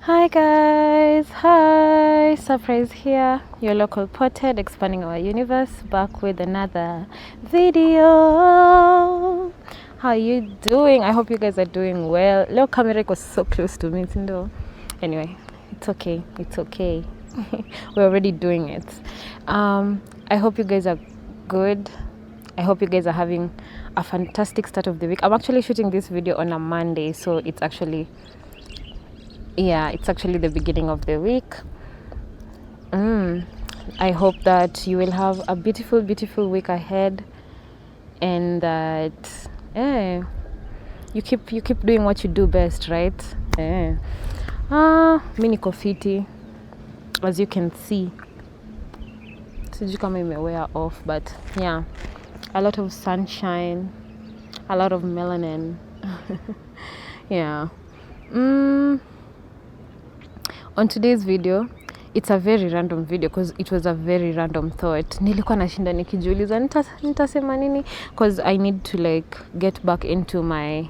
Hi guys, hi, surprise here, your local pothead expanding our universe, back with another video. How are you doing? I hope you guys are doing well. Leo camera was so close to me, Tindo. Anyway, it's okay, we're already doing it. I hope you guys are good. I hope you guys are having a fantastic start of the week. I'm actually shooting this video on a Monday, so it's actually the beginning of the week. I hope that you will have a beautiful week ahead, and that you keep doing what you do best, right? Mi niko fiti, as you can see. Sijui kama imewea off, but yeah, a lot of sunshine, a lot of melanin. Yeah. On today's video, it's a very random video because it was a very random thought. Nilikuwa nashinda nikijiuliza nitasema nini, because I need to like get back into my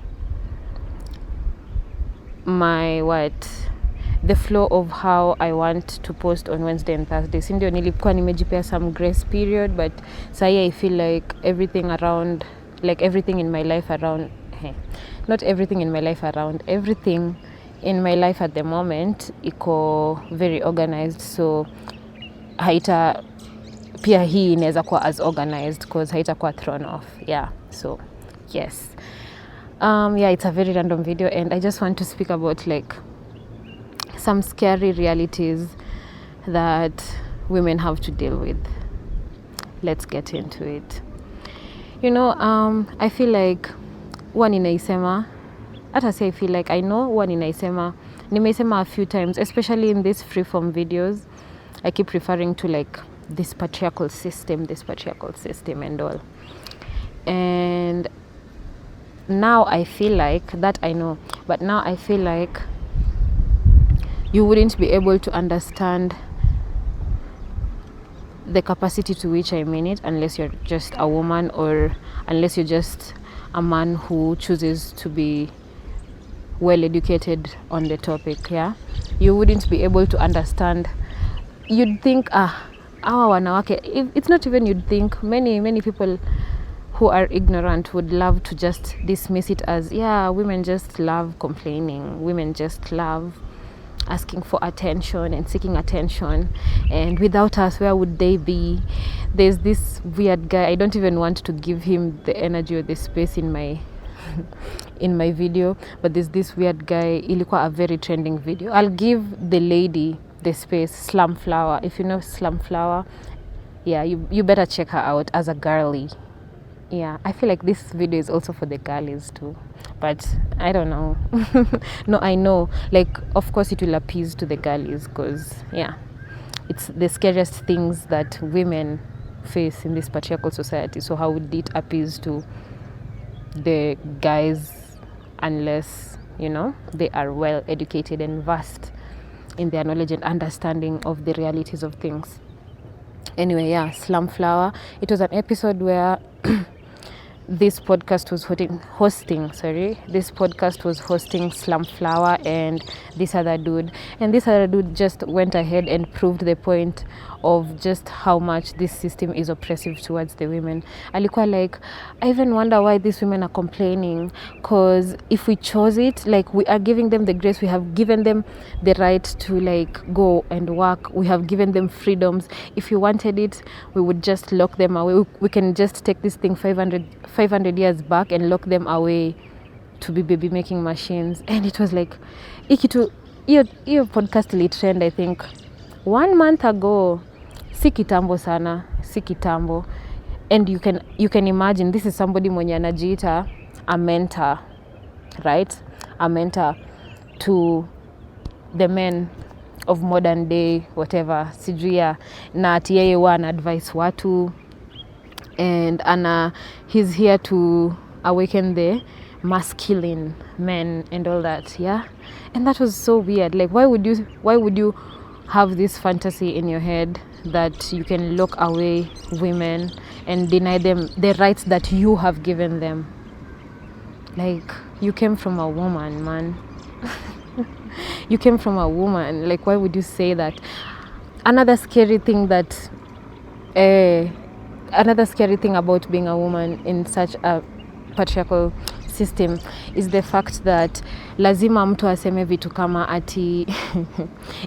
the flow of how I want to post on Wednesday and Thursday. Si ndio nilikuwa nimejipea some grace period, but sahi I feel like everything in my life around everything in my life at the moment iko very organized, so haita pia hii inaweza kuwa as organized because haitakuwa thrown off. So yes, it's a very random video, and I just want to speak about like some scary realities that women have to deal with. Let's get into it. I feel like huwa ninaisema, hata si I feel like I know huwa ninaisema, nimeisema a few times, especially in these freeform videos. I keep referring to like this patriarchal system and all. And now I feel like that I know, but now I feel like you wouldn't be able to understand the capacity to which I mean it unless you're just a woman, or unless you're just a man who chooses to be well educated on the topic. You wouldn't be able to understand. You'd think awa wanawake, it's not even you'd think, many people who are ignorant would love to just dismiss it as women just love complaining, women just love asking for attention and seeking attention, and without us, where would they be? There's this weird guy, I don't even want to give him the energy or the space in my video, but there's this weird guy, ilikuwa a very trending video. I'll give the lady the space, Slumflower. If you know Slumflower, you better check her out as a girly. I feel like this video is also for the girlies too, but I don't know. No, I know, like, of course it will appease to the girlies, because it's the scariest things that women face in this patriarchal society. So how would it appease to the guys unless they are well educated and vast in their knowledge and understanding of the realities of things? Anyway, Slumflower, it was an episode where this podcast was hosting Slumflower and this other dude just went ahead and proved the point of just how much this system is oppressive towards the women. Alikuwa like, I even wonder why these women are complaining, because if we chose it, like, we are giving them the grace, we have given them the right to like go and work, we have given them freedoms. If you wanted it, we would just lock them away. We can just take this thing 500 years back and lock them away to be baby making machines. And it was like, your podcast ili trend, I think 1 month ago. Si kitambo sana, and you can imagine, this is somebody mwenye anajiita a mentor, right? A mentor to the men of modern day, whatever, sijui na ati yeye wana advice watu, and he's here to awaken the masculine men and all that. And that was so weird. Like, why would you have this fantasy in your head that you can lock away women and deny them the rights that you have given them? Like, you came from a woman, man. You came from a woman. Like, why would you say that? Another scary thing about being a woman in such a patriarchal system is the fact that lazima mtu aseme vitu kama ati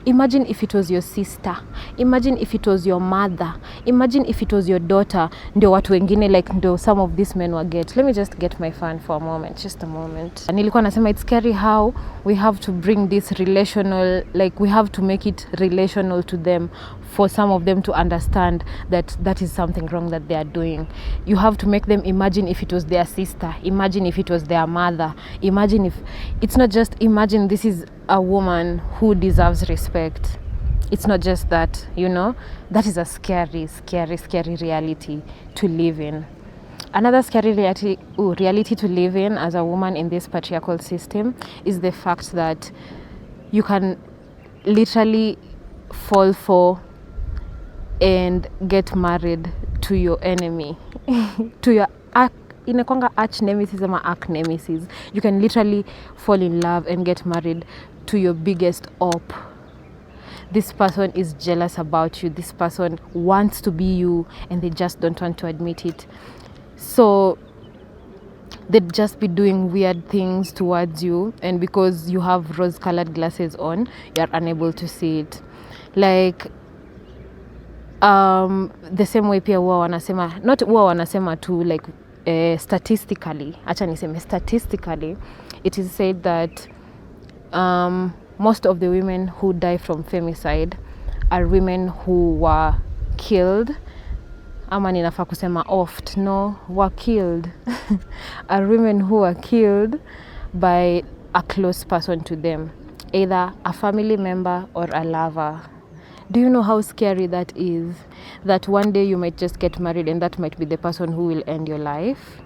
imagine if it was your sister, imagine if it was your mother, imagine if it was your daughter, ndio watu wengine like ndio some of these men will get. Let me just get my fan for a moment, just a moment. Nilikuwa nasema it's scary how we have to bring this relational, like we have to make it relational to them for some of them to understand that is something wrong that they are doing. You have to make them imagine if it was their sister, imagine if it was their mother, imagine if it's not just imagine this is a woman who deserves respect. It's not just that, you know. That is a scary reality to live in. Another scary reality to live in as a woman in this patriarchal system is the fact that you can literally fall for and get married to your enemy, to your inakwanga arch nemesis ama arch nemesis. You can literally fall in love and get married to your biggest op. This person is jealous about you. This person wants to be you and they just don't want to admit it. So they'd just be doing weird things towards you, and because you have rose-colored glasses on, you're unable to see it. Like the same way pia huwa wanasema, not huwa wanasema tu, like statistically, acha niseme statistically, it is said that most of the women who die from femicide are women who were killed, ama ninafaa kusema oft, no, were killed are women who were killed by a close person to them, either a family member or a lover. Do you know how scary that is? That one day you might just get married and that might be the person who will end your life.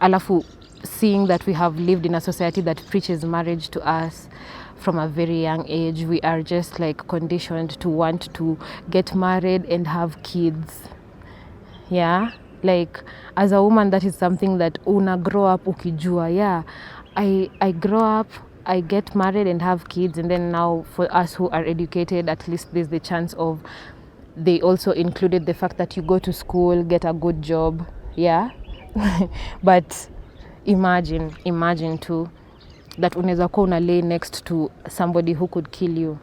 Alafu, seeing that we have lived in a society that preaches marriage to us from a very young age, we are just like conditioned to want to get married and have kids. Yeah, like as a woman, that is something that una grow up ukijua. Yeah, I grow up, I get married and have kids, and then now for us who are educated, at least there's the chance of, they also included the fact that you go to school, get a good job. Yeah. But imagine too that unaweza kuwa una lay next to somebody who could kill you.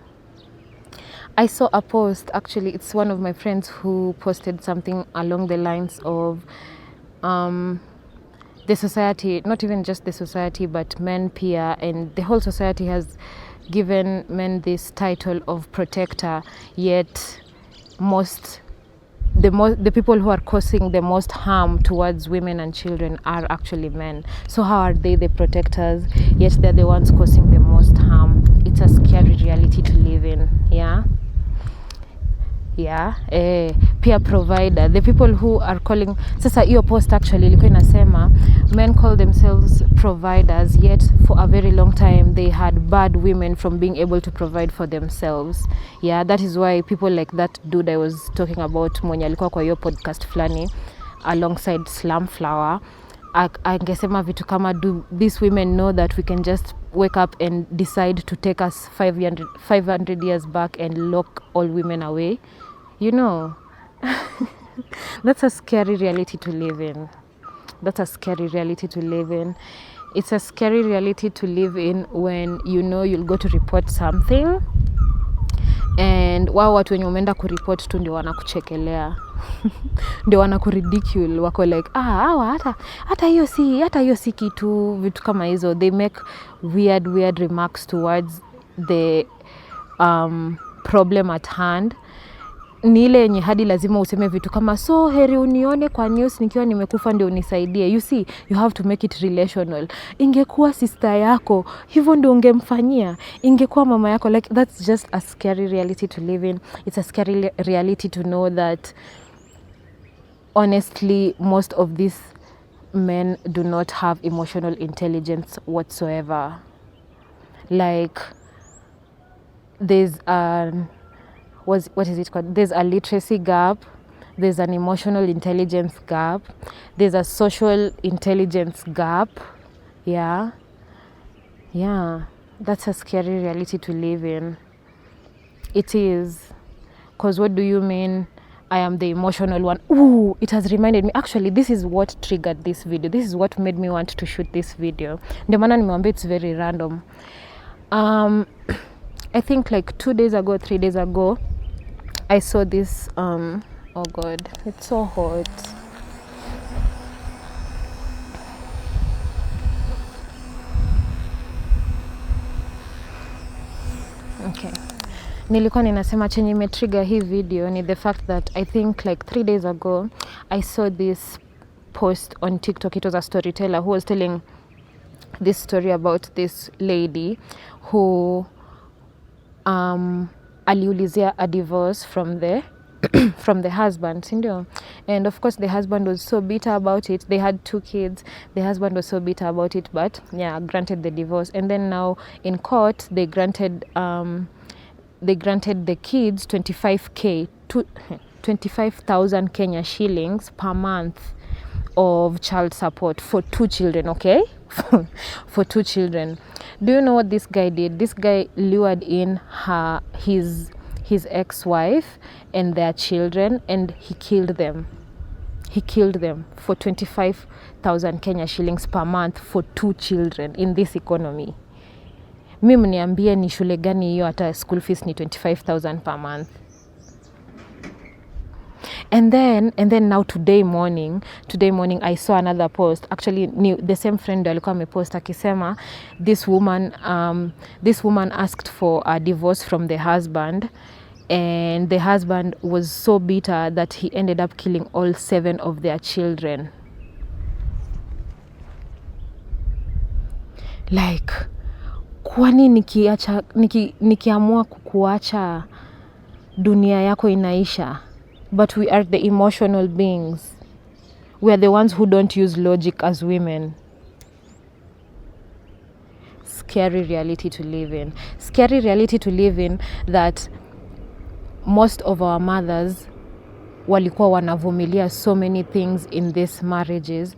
I saw a post, actually it's one of my friends who posted something along the lines of the society, not even just the society but men pia, and the whole society has given men this title of protector, yet the people who are causing the most harm towards women and children are actually men. So how are they the protectors, yet they're the ones causing the most harm? It's a scary reality to live in. Peer provider, the people who are calling, sasa hiyo post actually ilikuwa inasema men call themselves providers, yet for a very long time they had barred women from being able to provide for themselves. That is why people like that dude I was talking about, mwenye alikuwa kwa hiyo podcast flani alongside Slumflower, angesema vitu kama, do these women know that we can just wake up and decide to take us 500 years back and lock all women away? You know, that's a scary reality to live in. It's a scary reality to live in when you know you'll go to report something and wao watu wenye umeenda kureport tu ndio wanakuchekelea. Ndio wanakuridicule, wako like hata hiyo si kitu, vitu kama hizo. They make weird remarks towards the problem at hand. Ni ile yenye hadi lazima useme vitu kama, so heri unione kwa news nikiwa nimekufa ndio unisaidie. You see, you have to make it relational. Ingekuwa sister yako, hivyo ndio ungemfanyia. Ingekuwa mama yako, like that's just a scary reality to live in. It's a scary reality to know that honestly most of these men do not have emotional intelligence whatsoever. Like there's what is it called? There's a literacy gap, there's an emotional intelligence gap, there's a social intelligence gap. That's a scary reality to live in. It is. Because what do you mean I am the emotional one? Ooh, it has reminded me. Actually, this is what triggered this video. This is what made me want to shoot this video. Ndio maana nimwambia it's very random. I think like 3 days ago, I saw this, oh God, it's so hot. Okay. Nilikuwa ninasema chenye imetrigger hii video ni the fact that I think like 3 days ago I saw this post on TikTok. It was a storyteller who was telling this story about this lady who aliulizia a divorce from the husband, sindio? And of course the husband was so bitter about it. They had 2 kids. The husband was so bitter about it, but yeah, granted the divorce. And then now in court they granted the kids 25,000 Kenya shillings per month of child support for 2 children, okay? For 2 children. Do you know what this guy did? This guy lured in his ex-wife and their children, and he killed them. He killed them for 25,000 Kenya shillings per month for 2 children in this economy. Mimi niambie ni shule gani hiyo hata school fees ni 25,000 per month. And then now today morning I saw another post. Actually the same friend alikuwa amepost akisema this woman asked for a divorce from the husband, and the husband was so bitter that he ended up killing all 7 of their children. Like, kwani nikiamua kukuacha dunia yako inaisha? But we are the emotional beings. We are the ones who don't use logic as women. Scary reality to live in. Scary reality to live in that most of our mothers walikuwa wanavumilia so many things in these marriages,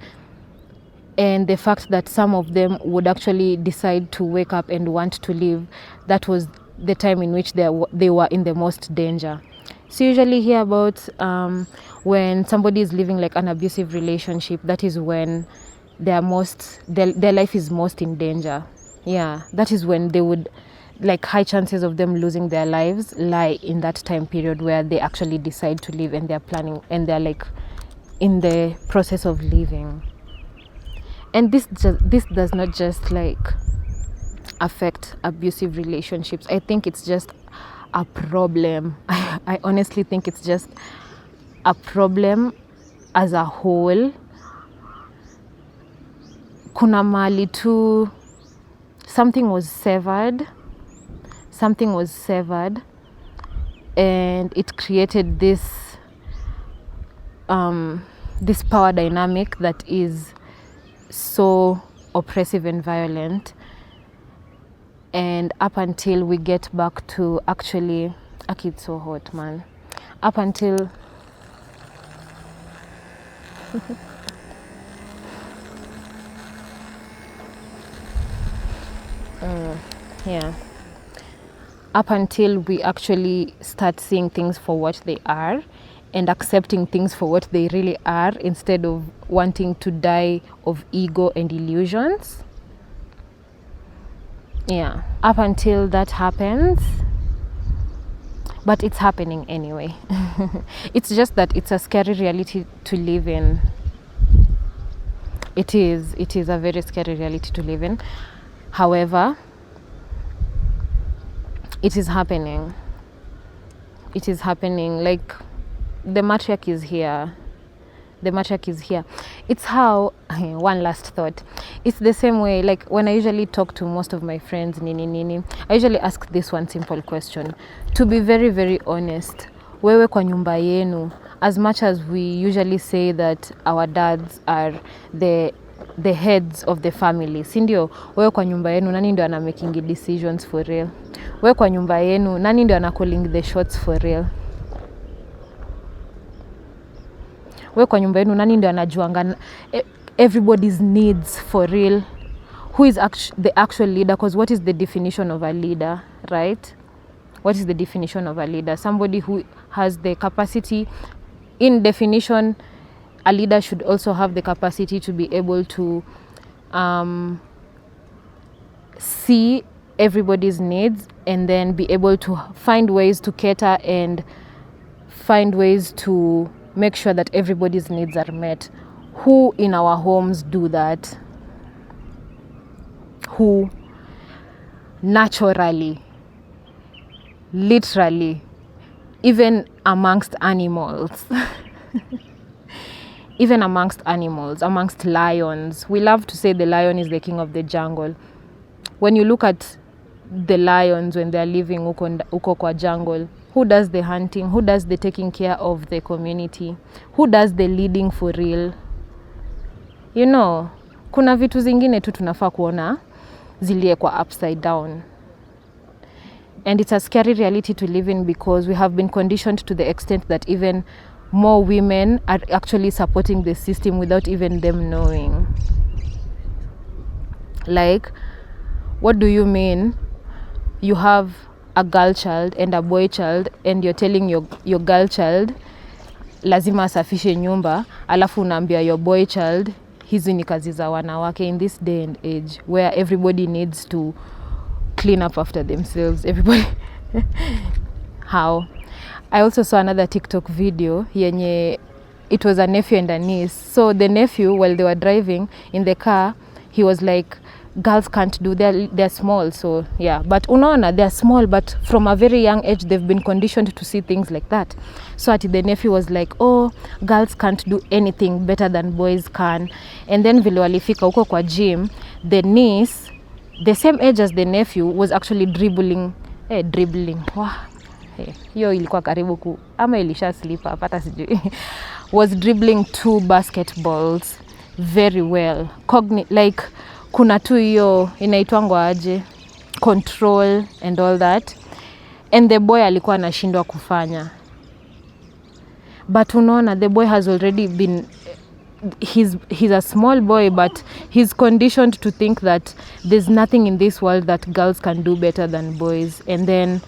and the fact that some of them would actually decide to wake up and want to leave, that was the time in which they were in the most danger. So usually hear about when somebody is living like an abusive relationship, that is when their life is most in danger. Yeah, that is when they would, like, high chances of them losing their lives lie in that time period where they actually decide to leave and they're planning and they're like in the process of leaving. And this does not just like affect abusive relationships. I think it's just a problem. I honestly think it's just a problem as a whole. Kuna mali tu something was severed, and it created this power dynamic that is so oppressive and violent. And up until we get back to actually, it's so hot, man. Up until up until we actually start seeing things for what they are and accepting things for what they really are, instead of wanting to die of ego and illusions. Yeah, up until that happens, but it's happening anyway. It's just that it's a scary reality to live in. It is a very scary reality to live in. However, it is happening. Like, the matriarch is here. It's how, one last thought, it's the same way, like when I usually talk to most of my friends, I usually ask this one simple question. To be very, very honest, wewe kwa nyumba yenu, as much as we usually say that our dads are the heads of the family, sindio? Wewe kwa nyumba yenu, nani ndio ana making decisions for real? Wewe kwa nyumba yenu, nani ndio ana calling the shots for real? Wewe kwa nyumba yenu, nani ndio anajuanga everybody's needs for real? who is the actual leader, because what is the definition of a leader, right? What is the definition of a leader? Somebody who has the capacity. In definition, a leader should also have the capacity to be able to see everybody's needs and then be able to find ways to cater and find ways to make sure that everybody's needs are met. Who in our homes do that? Who naturally, literally, even amongst animals, even amongst animals, amongst lions. We love to say the lion is the king of the jungle. When you look at the lions when they're living uko kwa jungle, who does the hunting? Who does the taking care of the community? Who does the leading for real? You know, kuna vitu zingine tu tunafaa kuona ziliekwa upside down. And it's a scary reality to live in, because we have been conditioned to the extent that even more women are actually supporting the system without even them knowing. Like, what do you mean you have a girl child and a boy child and you're telling your girl child lazima asafishe nyumba, alafu unaambia your boy child hizi ni kazi za wanawake, in this day and age where everybody needs to clean up after themselves, everybody. How? I also saw another TikTok video yenye it was a nephew and a niece. So the nephew, while they were driving in the car, he was like, girls can't do, they're small, so yeah. But unaona, they're small, but from a very young age they've been conditioned to see things like that. So at the nephew was like, oh, girls can't do anything better than boys can. And then vile walifika huko kwa gym, the niece, the same age as the nephew, was actually dribbling. Wow. Hiyo ilikuwa karibu ama ilisha slip hata sijui. Was dribbling 2 basketballs very well. Like kuna tu hiyo inaitwangwa aje, control and all that. And the boy alikuwa anashindwa kufanya. But unaona, the boy has already been, he's a small boy, but he's conditioned to think that there's nothing in this world that girls can do better than boys. And then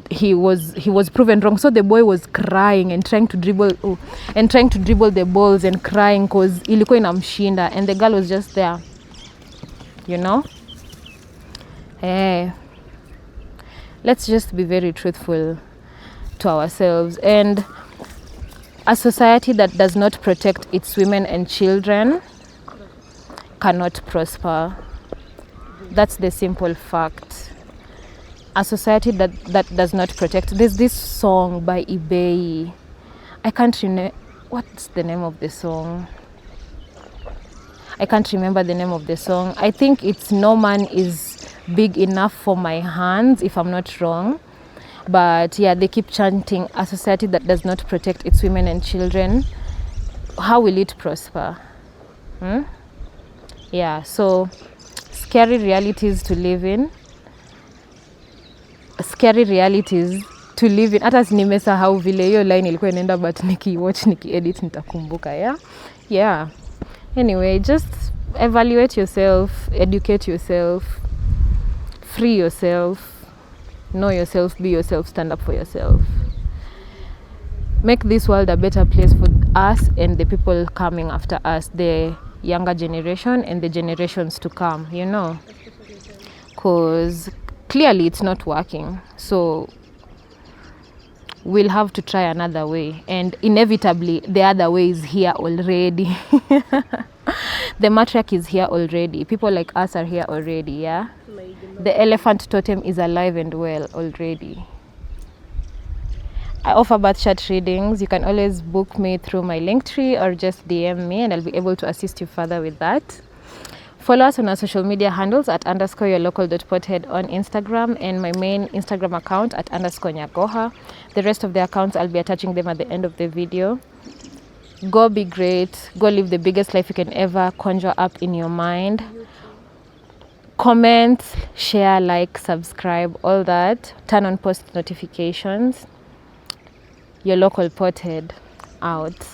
he was proven wrong. So the boy was crying and trying to dribble the balls and crying because ilikuwa inamshinda, and the girl was just there, you know. Let's just be very truthful to ourselves. And a society that does not protect its women and children cannot prosper. That's the simple fact. A society that does not protect. There's this song by eBay. I can't remember. What's the name of the song? I can't remember the name of the song. I think it's No Man Is Big Enough for My Hands, if I'm not wrong. But yeah, they keep chanting, a society that does not protect its women and children, how will it prosper? Yeah, so scary realities to live in. Scary realities to live in. Hata nimesahau vile hiyo line ilikuwa inaenda, but niki-edit nitakumbuka. Yeah. Anyway, just evaluate yourself, educate yourself, free yourself, know yourself, be yourself, stand up for yourself. Make this world a better place for us and the people coming after us, the younger generation and the generations to come, you know. Because clearly it's not working. So we'll have to try another way. And inevitably, the other way is here already. The matriarchy is here already. People like us are here already, yeah? The elephant totem is alive and well already. I offer birth chart readings. You can always book me through my Linktree or just DM me and I'll be able to assist you further with that. Follow us on our social media handles at _yourlocal.pothead on Instagram and my main Instagram account at _nyagoha. The rest of the accounts, I'll be attaching them at the end of the video. Go be great. Go live the biggest life you can ever conjure up in your mind. Comment, share, like, subscribe, all that. Turn on post notifications. Your local pothead out.